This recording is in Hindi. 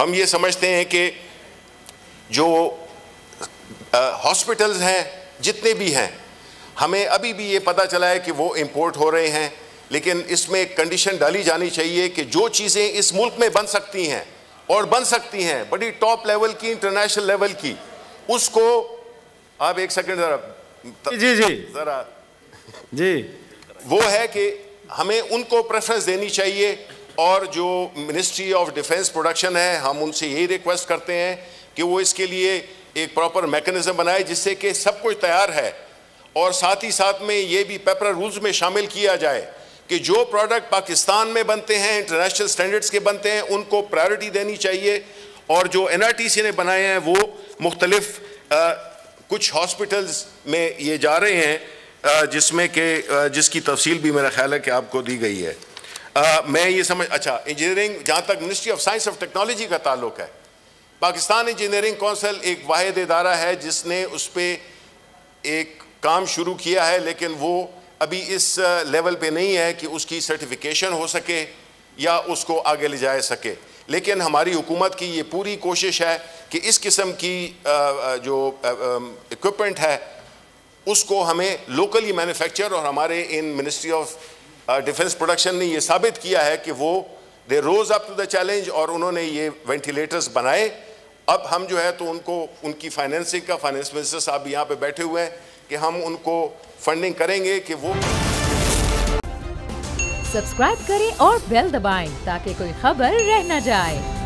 हम ये समझते हैं कि जो हॉस्पिटल्स हैं जितने भी हैं, हमें अभी भी ये पता चला है कि वो इंपोर्ट हो रहे हैं, लेकिन इसमें एक कंडीशन डाली जानी चाहिए कि जो चीज़ें इस मुल्क में बन सकती हैं और बन सकती हैं बड़ी टॉप लेवल की, इंटरनेशनल लेवल की, उसको आप एक सेकंड ज़रा जी वो है कि हमें उनको प्रेफरेंस देनी चाहिए। और जो मिनिस्ट्री ऑफ डिफेंस प्रोडक्शन है, हम उनसे यही रिक्वेस्ट करते हैं कि वो इसके लिए एक प्रॉपर मैकेनिज्म बनाए जिससे कि सब कुछ तैयार है, और साथ ही साथ में ये भी पेपर रूल्स में शामिल किया जाए कि जो प्रोडक्ट पाकिस्तान में बनते हैं, इंटरनेशनल स्टैंडर्ड्स के बनते हैं, उनको प्रायोरिटी देनी चाहिए। और जो NRTC ने बनाए हैं वो मुख्तलिफ कुछ हॉस्पिटल्स में ये जा रहे हैं जिसमें कि जिसकी तफसील भी मेरा ख्याल है कि आपको दी गई है। मैं ये अच्छा, इंजीनियरिंग, जहाँ तक मिनिस्ट्री ऑफ साइंस और टेक्नोलॉजी का ताल्लुक है, पाकिस्तान इंजीनियरिंग कौंसिल एक वाहिद इदारा है जिसने उस पर एक काम शुरू किया है, लेकिन वो अभी इस लेवल पे नहीं है कि उसकी सर्टिफिकेशन हो सके या उसको आगे ले जा सके। लेकिन हमारी हुकूमत की ये पूरी कोशिश है कि इस किस्म की जो इक्विपमेंट है उसको हमें लोकली मैन्युफैक्चर, और हमारे इन मिनिस्ट्री ऑफ डिफेंस प्रोडक्शन ने ये साबित किया है कि वो दे रोज अप टू द चैलेंज और उन्होंने ये वेंटिलेटर्स बनाए। अब हम जो है तो उनको, उनकी फाइनेंसिंग का, फाइनेंस मिनिस्टर साहब यहाँ पे बैठे हुए हैं कि हम उनको फंडिंग करेंगे कि वो। सब्सक्राइब करें और बेल दबाएं ताकि कोई खबर रह न जाए।